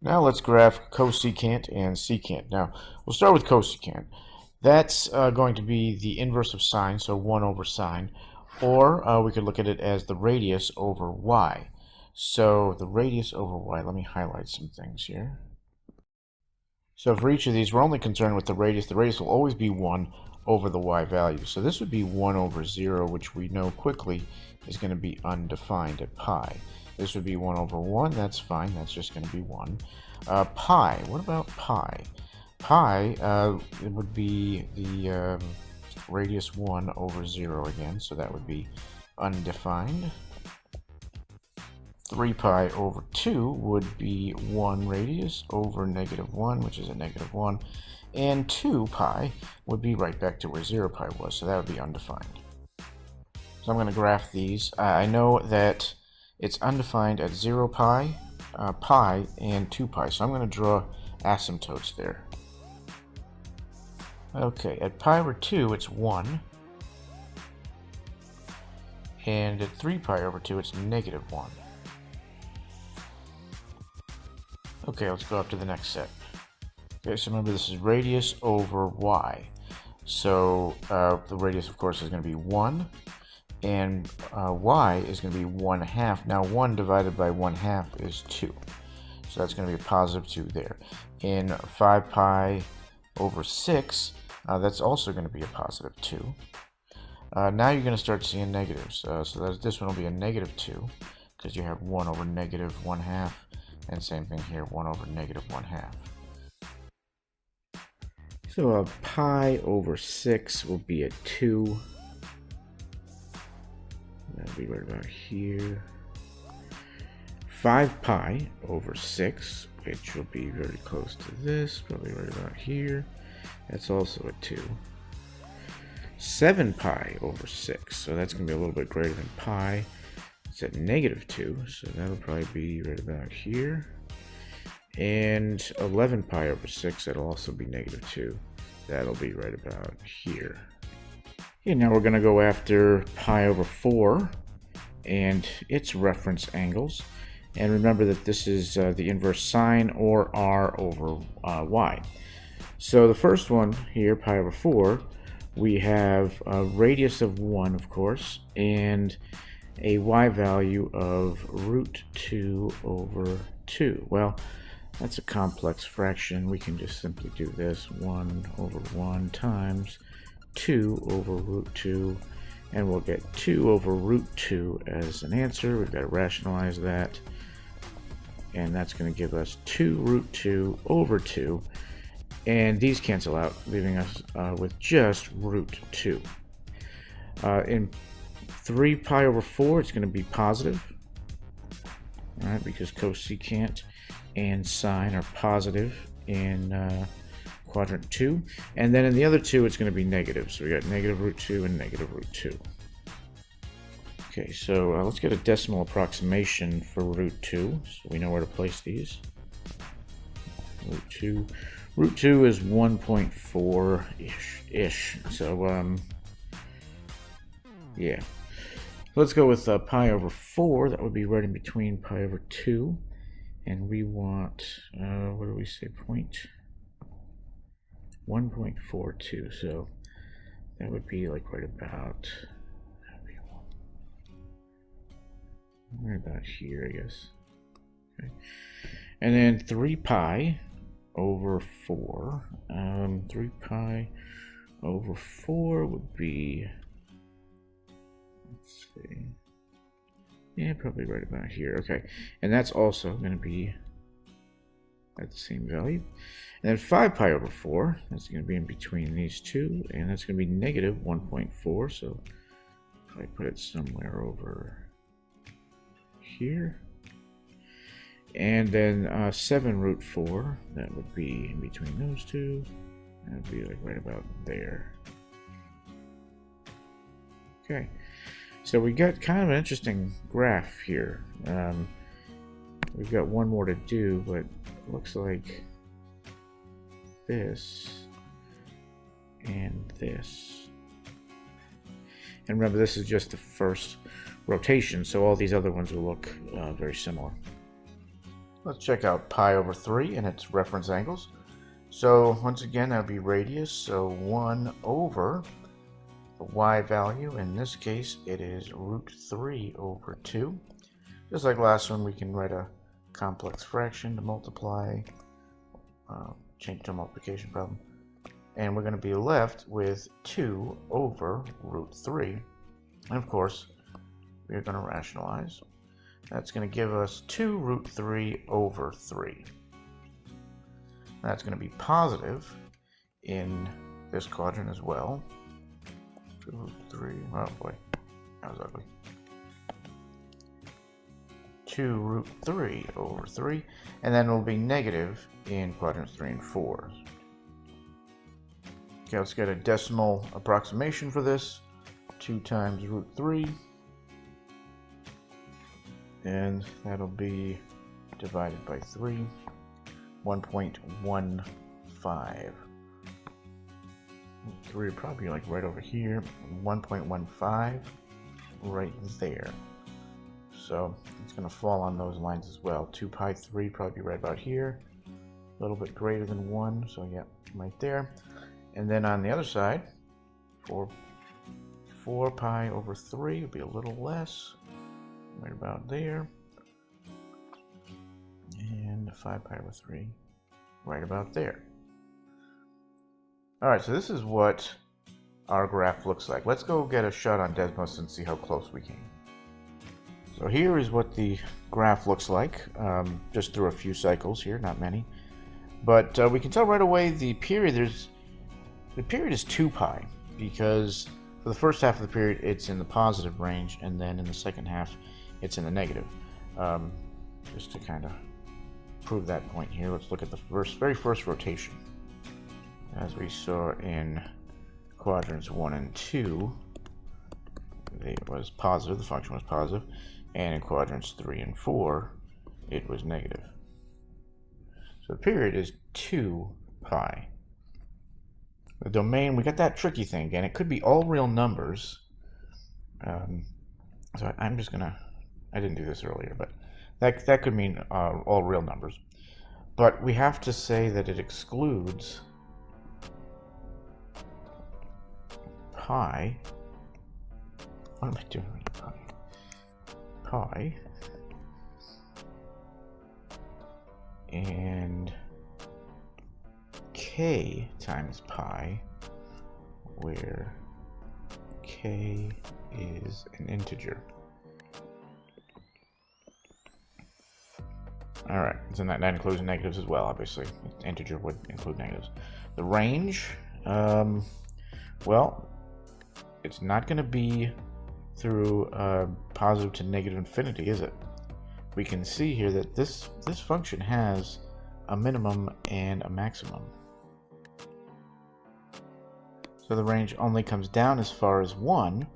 Now let's graph cosecant and secant. Now we'll start with cosecant. That's going to be the inverse of sine, so 1 over sine, or we could look at it as the radius over y. So the radius over y, let me highlight some things here. So for each of these, we're only concerned with the radius. The radius will always be 1 over the y value. So this would be 1 over 0, which we know quickly is going to be undefined at pi. This would be 1 over 1. That's fine. That's just going to be 1. Pi. What about pi? Pi, it would be the radius 1 over 0 again. So that would be undefined. 3 pi over 2 would be 1 radius over negative 1, which is a negative 1. And 2 pi would be right back to where 0 pi was, so that would be undefined. So I'm going to graph these. I know that it's undefined at 0 pi, pi, and 2 pi, so I'm going to draw asymptotes there. Okay, at pi over 2, it's 1. And at 3 pi over 2, it's negative 1. Okay, let's go up to the next set. Okay, so remember this is radius over y. So the radius, of course, is going to be 1, and y is going to be 1/2. Now 1 divided by 1/2 is 2. So that's going to be a positive 2 there. In 5 pi over 6, that's also going to be a positive 2. Now you're going to start seeing negatives. So this one will be a negative 2, because you have 1 over negative 1/2. And same thing here, 1 over negative 1/2. So pi over 6 will be a 2. That'll be right about here. 5 pi over 6, which will be very close to this, probably right about here. That's also a 2. 7 pi over 6, so that's going to be a little bit greater than pi. It's at negative 2, so that'll probably be right about here. And 11 pi over 6, that'll also be negative 2. That'll be right about here. Okay, now we're going to go after pi over 4 and its reference angles. And remember that this is the inverse sine, or r over y. So the first one here, pi over 4, we have a radius of 1, of course, and a y value of root 2 over 2. Well, that's a complex fraction. We can just simply do this. 1 over 1 times 2 over root 2. And we'll get 2 over root 2 as an answer. We've got to rationalize that. And that's going to give us 2 root 2 over 2. And these cancel out, leaving us with just root 2. In 3 pi over 4, it's going to be positive. All right, because cosecant and sine are positive in quadrant 2. And then in the other two, it's going to be negative. So we got negative root 2 and negative root 2. Okay, so let's get a decimal approximation for root 2, so we know where to place these. Root 2 is 1.4-ish. So, yeah. Let's go with pi over 4. That would be right in between pi over 2. And we want, what do we say, 1.42. So that would be like right about here, I guess. Okay. And then 3 pi over 4. 3 pi over 4 would be, let's see, yeah, probably right about here. Okay, and that's also going to be at the same value. And then 5 pi over 4, that's going to be in between these two, and that's going to be negative 1.4. So if I put it somewhere over here. And then 7 root 4, that would be in between those two. That would be like right about there. Okay. So we got kind of an interesting graph here. We've got one more to do, but it looks like this and this. And remember, this is just the first rotation, so all these other ones will look very similar. Let's check out pi over 3 and its reference angles. So once again, that would be radius, so 1 over the y value. In this case, it is root 3 over 2. Just like last one, we can write a complex fraction to multiply, change to a multiplication problem. And we're going to be left with 2 over root 3. And of course, we're going to rationalize. That's going to give us 2 root 3 over 3. That's going to be positive in this quadrant as well. 2 root 3, oh boy, that was ugly. 2 root 3 over 3, and then it'll be negative in quadrants 3 and 4. Okay, let's get a decimal approximation for this. 2 times root 3. And that'll be divided by 3. 1.15. 3 would probably be like right over here. 1.15 right there. So it's going to fall on those lines as well. 2 pi 3 probably right about here. A little bit greater than 1, so yeah, right there. And then on the other side, 4 pi over 3 would be a little less, right about there. And 5 pi over 3, right about there. Alright, so this is what our graph looks like. Let's go get a shot on Desmos and see how close we came. So here is what the graph looks like, just through a few cycles here, not many. But we can tell right away the period is 2 pi, because for the first half of the period it's in the positive range, and then in the second half it's in the negative. Just to kind of prove that point here, let's look at the very first rotation. As we saw in quadrants 1 and 2, it was positive, the function was positive, and in quadrants 3 and 4, it was negative. So the period is 2 pi. The domain, we got that tricky thing again. It could be all real numbers. So I'm just gonna, I didn't do this earlier, but that could mean all real numbers. But we have to say that it excludes pi. What am I doing with pi? Pi and k times pi, where k is an integer. Alright, so that includes negatives as well, obviously. Integer would include negatives. The range, well, it's not going to be through positive to negative infinity, is it? We can see here that this function has a minimum and a maximum. So the range only comes down as far as 1,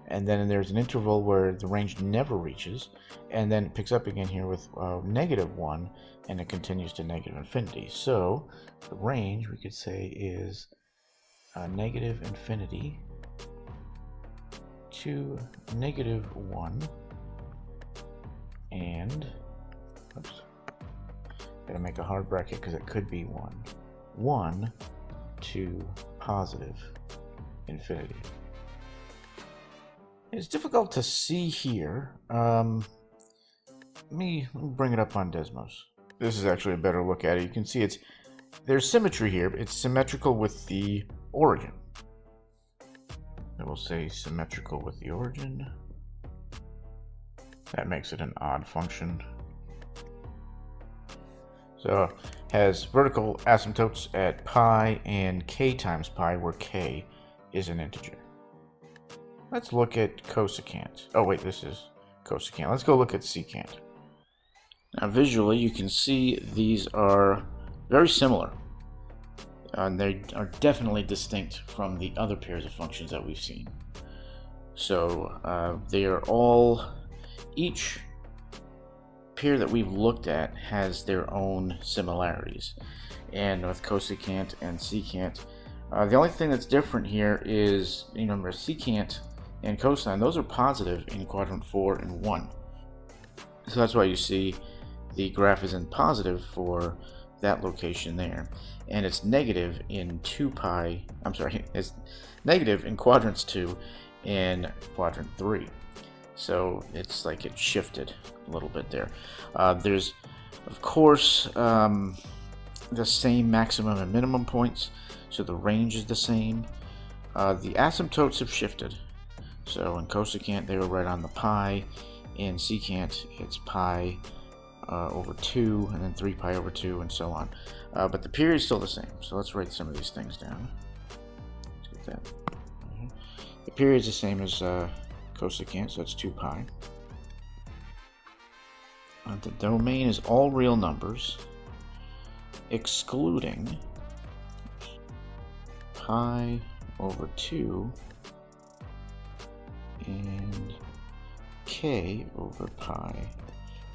and then there's an interval where the range never reaches, and then it picks up again here with negative 1, and it continues to negative infinity. So the range, we could say, is negative infinity to negative 1, and oops, gotta make a hard bracket because it could be 1 to positive infinity. It's difficult to see here. Let me bring it up on Desmos. This is actually a better look at it. You can see there's symmetry here. It's symmetrical with the origin. I will say symmetrical with the origin. That makes it an odd function. So has vertical asymptotes at pi and k times pi, where k is an integer. Let's look at cosecant. Oh wait, this is cosecant. Let's go look at secant. Now visually you can see these are very similar. They are definitely distinct from the other pairs of functions that we've seen. So they are all, each pair that we've looked at has their own similarities. And with cosecant and secant, the only thing that's different here is, you know, remember secant and cosine, those are positive in quadrant 4 and 1. So that's why you see the graph is in positive for that location there, and it's negative in 2 pi, I'm sorry, it's negative in quadrants 2 and quadrant 3. So it's like it shifted a little bit there. There's, of course, the same maximum and minimum points, so the range is the same. The asymptotes have shifted. So in cosecant, they were right on the pi. In secant, it's pi over 2, and then 3 pi over 2, and so on. But the period is still the same. So let's write some of these things down. Let's get that. The period is the same as cosecant, so it's 2 pi. The domain is all real numbers, excluding pi over 2 and k over pi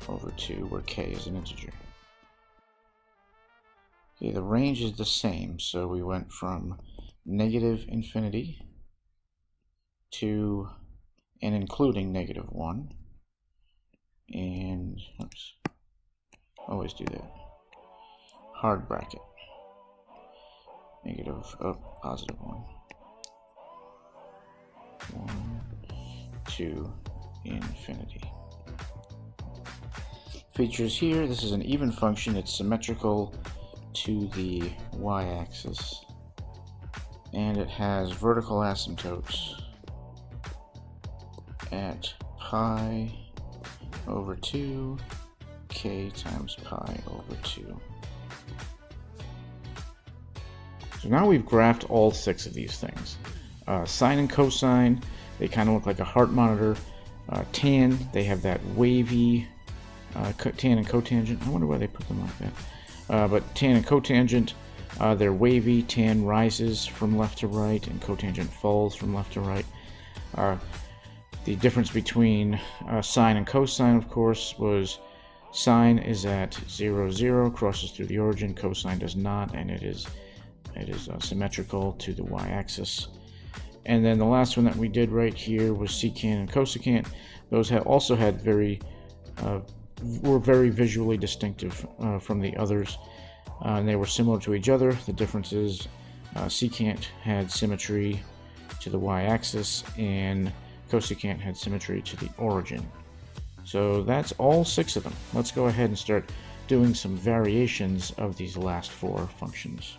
over 2, where k is an integer. Okay, the range is the same, so we went from negative infinity to and including negative 1, and oops, always do that, hard bracket, negative, positive 1, 1 to infinity. Features here, this is an even function, it's symmetrical to the y-axis, and it has vertical asymptotes at pi over 2, k times pi over 2. So now we've graphed all 6 of these things. Sine and cosine, they kind of look like a heart monitor. Tan, they have that wavy tan and cotangent. I wonder why they put them like that. But tan and cotangent, they're wavy. Tan rises from left to right, and cotangent falls from left to right. The difference between sine and cosine, of course, was sine is at 0, 0, crosses through the origin. Cosine does not, and it is symmetrical to the y-axis. And then the last one that we did right here was secant and cosecant. Those also had were very visually distinctive from the others, and they were similar to each other. The difference is secant had symmetry to the y-axis, and cosecant had symmetry to the origin. So that's all 6 of them. Let's go ahead and start doing some variations of these last 4 functions.